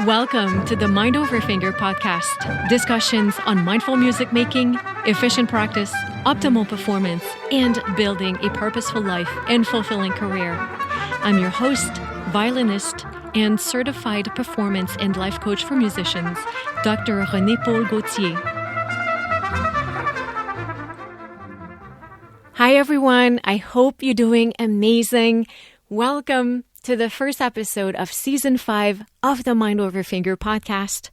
Welcome to the Mind Over Finger podcast. Discussions on mindful music making, efficient practice, optimal performance, and building a purposeful life and fulfilling career. I'm your host, violinist, and certified performance and life coach for musicians, Dr. René Paul Gauthier. Hi, everyone. I hope you're doing amazing. Welcome to the first episode of Season 5 of the Mind Over Finger podcast.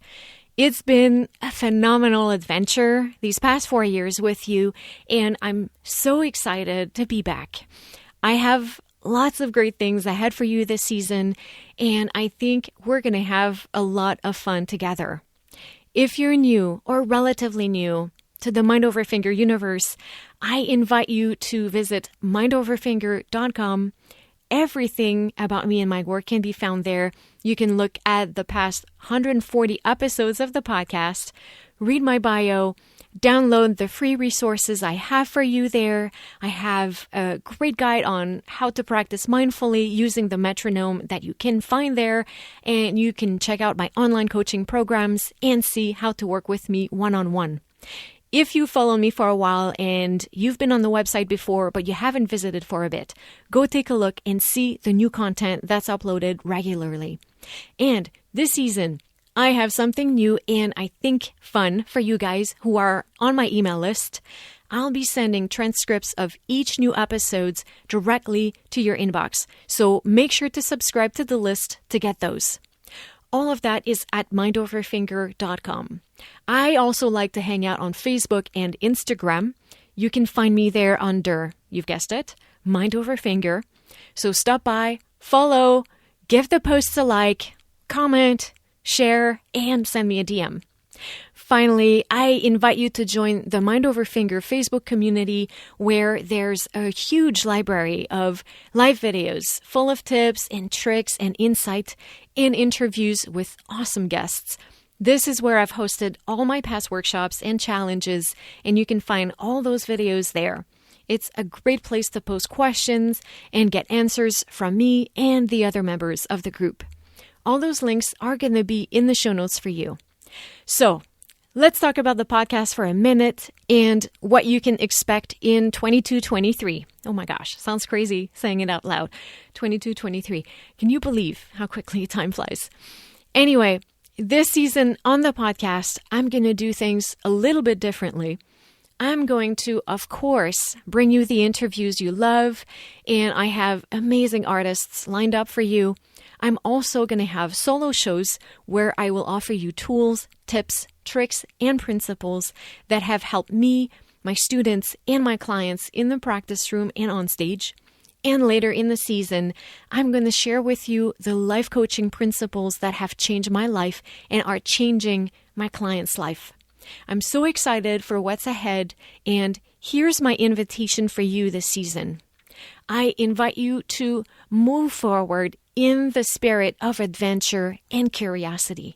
It's been a phenomenal adventure these past 4 years with you, and I'm so excited to be back. I have lots of great things ahead for you this season, and I think we're going to have a lot of fun together. If you're new or relatively new to the Mind Over Finger universe, I invite you to visit mindoverfinger.com. Everything about me and my work can be found there. You can look at the past 140 episodes of the podcast, read my bio, download the free resources I have for you there. I have a great guide on how to practice mindfully using the metronome that you can find there. And you can check out my online coaching programs and see how to work with me one-on-one. If you follow me for a while and you've been on the website before, but you haven't visited for a bit, go take a look and see the new content that's uploaded regularly. And this season, I have something new and I think fun for you guys who are on my email list. I'll be sending transcripts of each new episodes directly to your inbox. So make sure to subscribe to the list to get those. All of that is at mindoverfinger.com. I also like to hang out on Facebook and Instagram. You can find me there under, you've guessed it, Mind Over Finger. So stop by, follow, give the posts a like, comment, share, and send me a DM. Finally, I invite you to join the Mind Over Finger Facebook community where there's a huge library of live videos full of tips and tricks and insight and interviews with awesome guests. This is where I've hosted all my past workshops and challenges, and you can find all those videos there. It's a great place to post questions and get answers from me and the other members of the group. All those links are going to be in the show notes for you. So let's talk about the podcast for a minute and what you can expect in 22-23. Oh my gosh, sounds crazy saying it out loud. 22-23. Can you believe how quickly time flies? Anyway, this season on the podcast, I'm going to do things a little bit differently. I'm going to, of course, bring you the interviews you love, and I have amazing artists lined up for you. I'm also going to have solo shows where I will offer you tools, tips, tricks, and principles that have helped me, my students, and my clients in the practice room and on stage. And later in the season, I'm going to share with you the life coaching principles that have changed my life and are changing my client's life. I'm so excited for what's ahead, and here's my invitation for you this season. I invite you to move forward in the spirit of adventure and curiosity.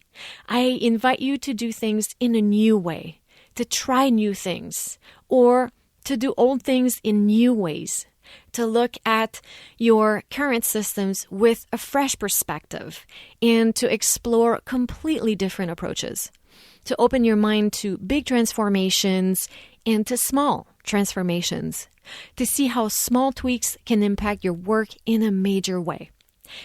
I invite you to do things in a new way, to try new things, or to do old things in new ways, to look at your current systems with a fresh perspective, and to explore completely different approaches, to open your mind to big transformations and to small transformations, to see how small tweaks can impact your work in a major way.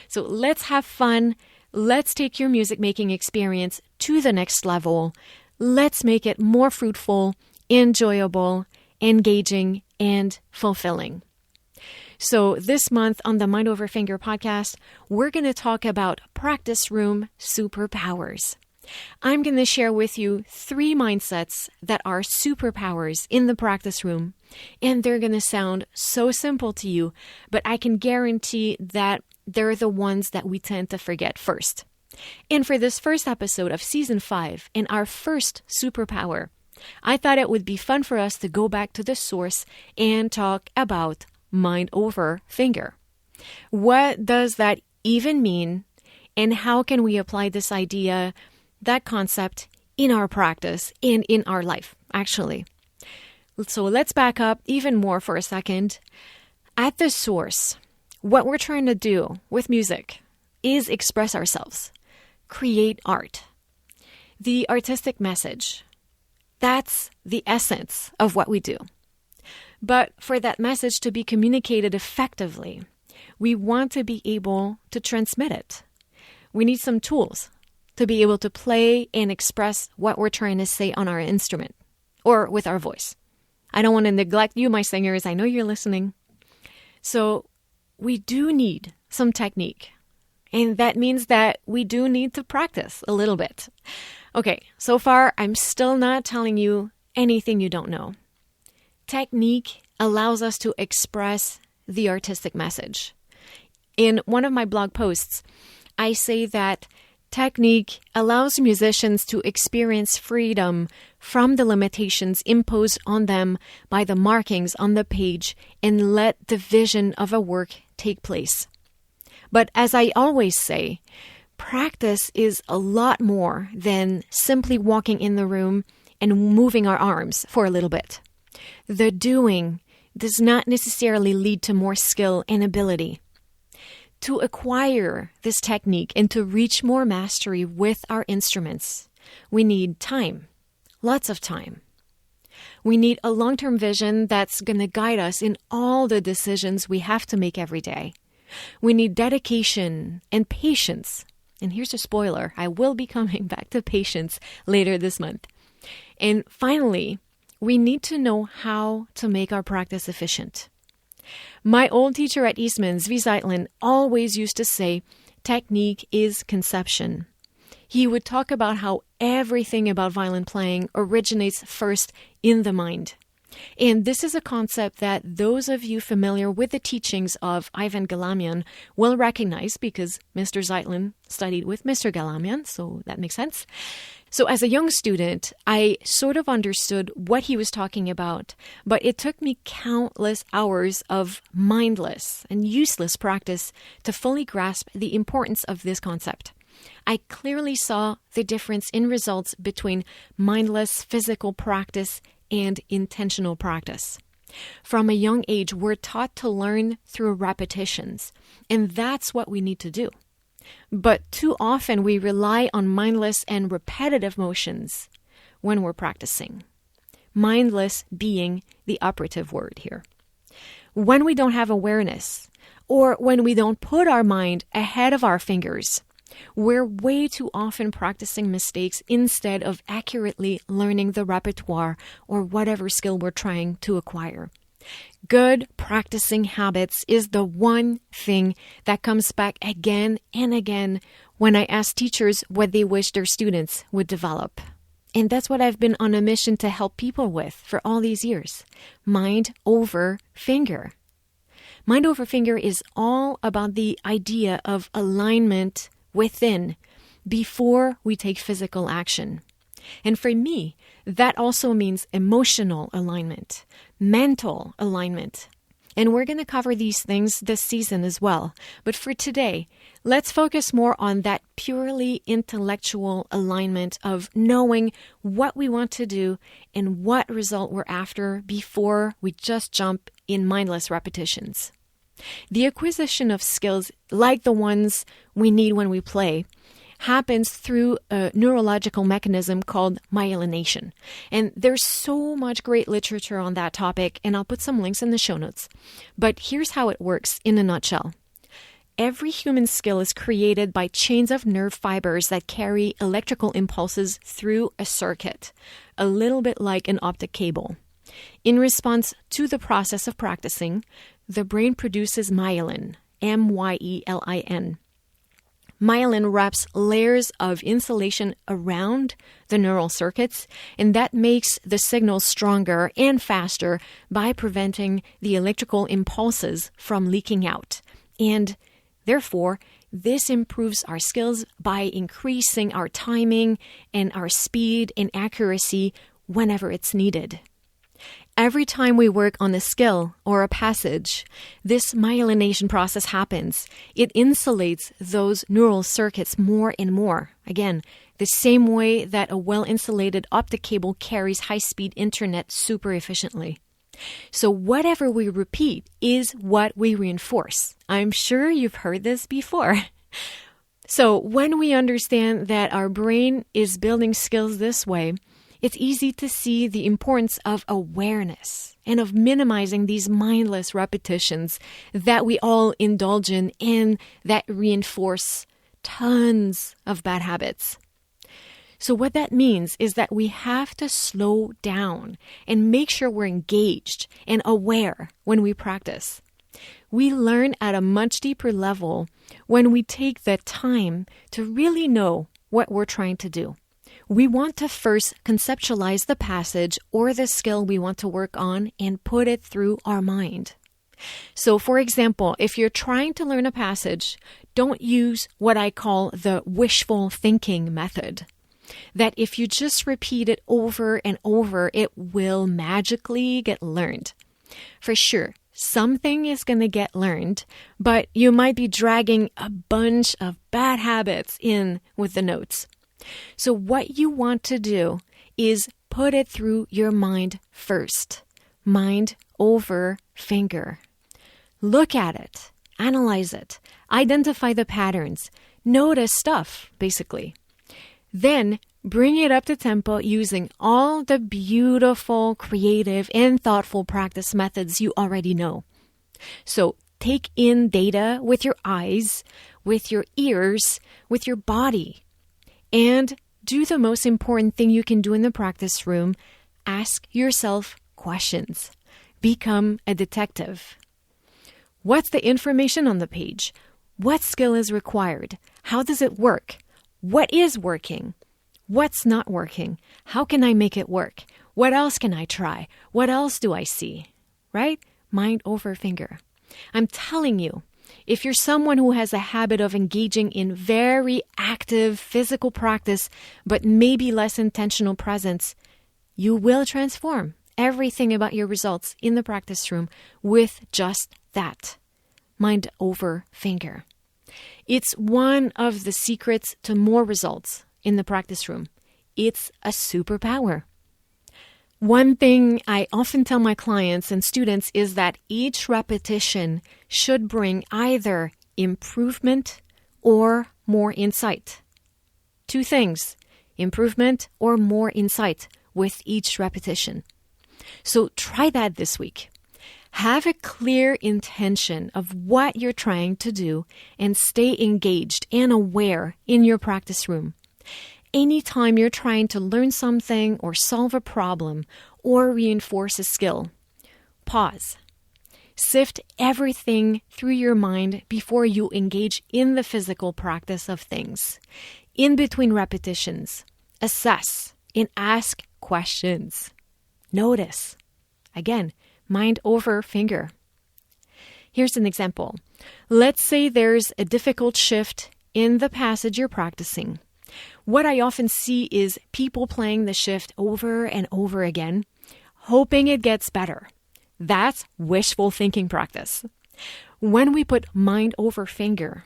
So let's have fun. Let's take your music making experience to the next level. Let's make it more fruitful, enjoyable, engaging, and fulfilling. So this month on the Mind Over Finger podcast, we're going to talk about practice room superpowers. I'm going to share with you 3 mindsets that are superpowers in the practice room, and they're going to sound so simple to you, but I can guarantee that they're the ones that we tend to forget first. And for this first episode of Season 5 and our first superpower, I thought it would be fun for us to go back to the source and talk about Mind Over Finger. What does that even mean, and how can we apply this idea, that concept, in our practice and in our life, actually? So let's back up even more for a second. At the source, what we're trying to do with music is express ourselves, create art. The artistic message. That's the essence of what we do. But for that message to be communicated effectively, we want to be able to transmit it. We need some tools to be able to play and express what we're trying to say on our instrument or with our voice. I don't want to neglect you, my singers. I know you're listening. So we do need some technique. And that means that we do need to practice a little bit. Okay, so far, I'm still not telling you anything you don't know. Technique allows us to express the artistic message. In one of my blog posts, I say that technique allows musicians to experience freedom from the limitations imposed on them by the markings on the page and let the vision of a work take place. But as I always say, practice is a lot more than simply walking in the room and moving our arms for a little bit. The doing does not necessarily lead to more skill and ability. To acquire this technique and to reach more mastery with our instruments, we need time, lots of time. We need a long-term vision that's going to guide us in all the decisions we have to make every day. We need dedication and patience. And here's a spoiler, I will be coming back to patience later this month. And finally, we need to know how to make our practice efficient. My old teacher at Eastman, Zvi Zeitlin, always used to say, technique is conception. He would talk about how everything about violin playing originates first in the mind. And this is a concept that those of you familiar with the teachings of Ivan Galamian will recognize because Mr. Zeitlin studied with Mr. Galamian, so that makes sense. So as a young student, I sort of understood what he was talking about, but it took me countless hours of mindless and useless practice to fully grasp the importance of this concept. I clearly saw the difference in results between mindless physical practice and intentional practice. From a young age, we're taught to learn through repetitions, and that's what we need to do. But too often we rely on mindless and repetitive motions when we're practicing. Mindless being the operative word here. When we don't have awareness, or when we don't put our mind ahead of our fingers, we're way too often practicing mistakes instead of accurately learning the repertoire or whatever skill we're trying to acquire. Good practicing habits is the one thing that comes back again and again when I ask teachers what they wish their students would develop. And that's what I've been on a mission to help people with for all these years. Mind over finger. Mind over finger is all about the idea of alignment within before we take physical action. And for me, that also means emotional alignment, mental alignment. And we're going to cover these things this season as well. But for today, let's focus more on that purely intellectual alignment of knowing what we want to do and what result we're after before we just jump in mindless repetitions. The acquisition of skills like the ones we need when we play happens through a neurological mechanism called myelination. And there's so much great literature on that topic, and I'll put some links in the show notes. But here's how it works in a nutshell. Every human skill is created by chains of nerve fibers that carry electrical impulses through a circuit, a little bit like an optic cable. In response to the process of practicing, the brain produces myelin, M-Y-E-L-I-N. Myelin wraps layers of insulation around the neural circuits, and that makes the signals stronger and faster by preventing the electrical impulses from leaking out. And therefore, this improves our skills by increasing our timing and our speed and accuracy whenever it's needed. Every time we work on a skill or a passage, this myelination process happens. It insulates those neural circuits more and more. Again, the same way that a well-insulated optic cable carries high-speed internet super efficiently. So whatever we repeat is what we reinforce. I'm sure you've heard this before. So when we understand that our brain is building skills this way, it's easy to see the importance of awareness and of minimizing these mindless repetitions that we all indulge in and that reinforce tons of bad habits. So what that means is that we have to slow down and make sure we're engaged and aware when we practice. We learn at a much deeper level when we take the time to really know what we're trying to do. We want to first conceptualize the passage or the skill we want to work on and put it through our mind. So, for example, if you're trying to learn a passage, don't use what I call the wishful thinking method. That if you just repeat it over and over, it will magically get learned. For sure, something is going to get learned, but you might be dragging a bunch of bad habits in with the notes. So what you want to do is put it through your mind first. Mind over finger. Look at it, analyze it, identify the patterns, notice stuff, basically. Then bring it up to tempo using all the beautiful, creative, and thoughtful practice methods you already know. So take in data with your eyes, with your ears, with your body. And do the most important thing you can do in the practice room. Ask yourself questions. Become a detective. What's the information on the page? What skill is required? How does it work? What is working? What's not working? How can I make it work? What else can I try? What else do I see? Right? Mind over finger. I'm telling you, if you're someone who has a habit of engaging in very active physical practice, but maybe less intentional presence, you will transform everything about your results in the practice room with just that. Mind over finger. It's one of the secrets to more results in the practice room. It's a superpower. One thing I often tell my clients and students is that each repetition should bring either improvement or more insight. Two things, improvement or more insight with each repetition. So try that this week. Have a clear intention of what you're trying to do and stay engaged and aware in your practice room. Anytime you're trying to learn something or solve a problem or reinforce a skill, pause. Sift everything through your mind before you engage in the physical practice of things. In between repetitions, assess and ask questions. Notice. Again, mind over finger. Here's an example. Let's say there's a difficult shift in the passage you're practicing. What I often see is people playing the shift over and over again, hoping it gets better. That's wishful thinking practice. When we put mind over finger,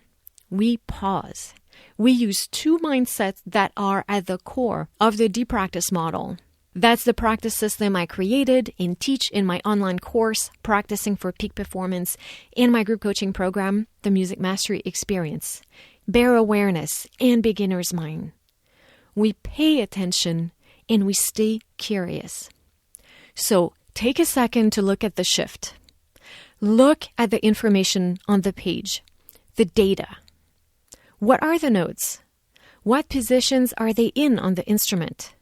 we pause. We use two mindsets that are at the core of the deep practice model. That's the practice system I created and teach in my online course, Practicing for Peak Performance, and my group coaching program, the Music Mastery Experience. Bare awareness and beginner's mind. We pay attention and we stay curious. So take a second to look at the shift. Look at the information on the page, the data. What are the notes? What positions are they in on the instrument?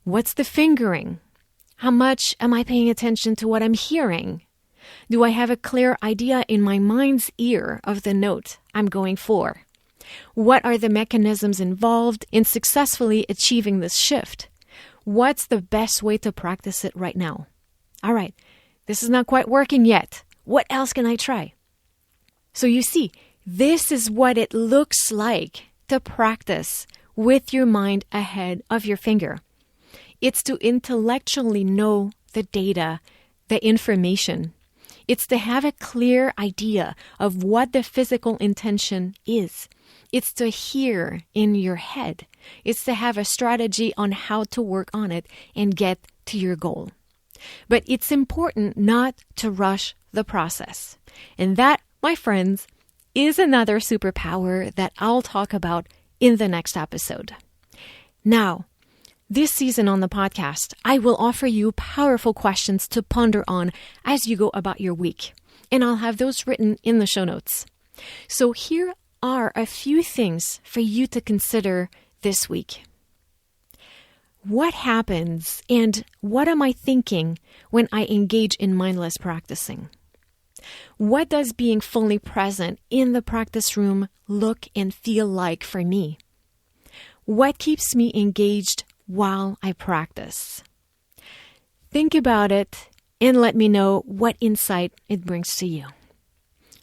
What's the fingering? How much am I paying attention to what I'm hearing? Do I have a clear idea in my mind's ear of the note I'm going for? What are the mechanisms involved in successfully achieving this shift? What's the best way to practice it right now? All right, this is not quite working yet. What else can I try? So you see, this is what it looks like to practice with your mind ahead of your finger. It's to intellectually know the data, the information. It's to have a clear idea of what the physical intention is. It's to hear in your head. It's to have a strategy on how to work on it and get to your goal. But it's important not to rush the process. And that, my friends, is another superpower that I'll talk about in the next episode. Now, this season on the podcast, I will offer you powerful questions to ponder on as you go about your week, and I'll have those written in the show notes. So here are a few things for you to consider this week. What happens and what am I thinking when I engage in mindless practicing? What does being fully present in the practice room look and feel like for me? What keeps me engaged while I practice? Think about it and let me know what insight it brings to you.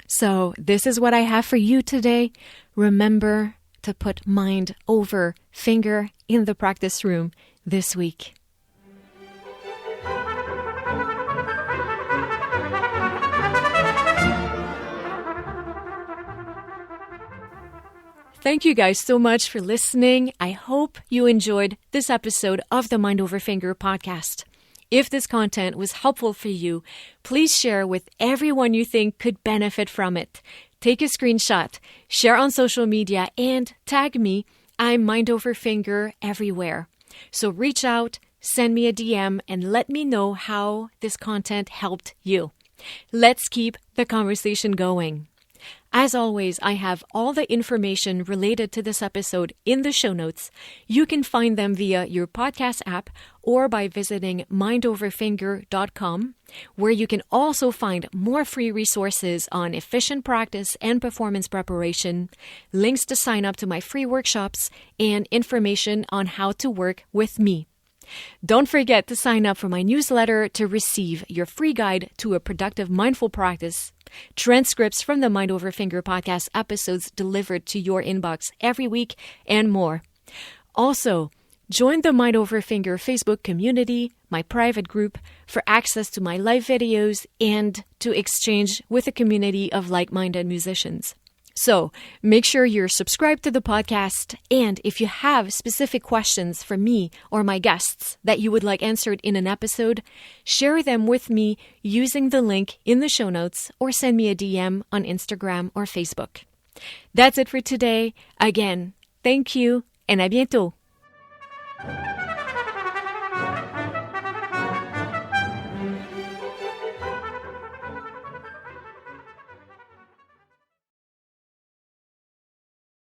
So this is what I have for you today. Remember to put mind over finger in the practice room this week. Thank you guys so much for listening. I hope you enjoyed this episode of the Mind Over Finger podcast. If this content was helpful for you, please share with everyone you think could benefit from it. Take a screenshot, share on social media, and tag me. I'm Mind Over Finger everywhere. So reach out, send me a DM, and let me know how this content helped you. Let's keep the conversation going. As always, I have all the information related to this episode in the show notes. You can find them via your podcast app or by visiting mindoverfinger.com, where you can also find more free resources on efficient practice and performance preparation, links to sign up to my free workshops, and information on how to work with me. Don't forget to sign up for my newsletter to receive your free guide to a productive mindful practice, transcripts from the Mind Over Finger podcast episodes delivered to your inbox every week, and more. Also, join the Mind Over Finger Facebook community, my private group, for access to my live videos and to exchange with a community of like-minded musicians. So, make sure you're subscribed to the podcast, and if you have specific questions for me or my guests that you would like answered in an episode, share them with me using the link in the show notes or send me a DM on Instagram or Facebook. That's it for today. Again, thank you, and à bientôt!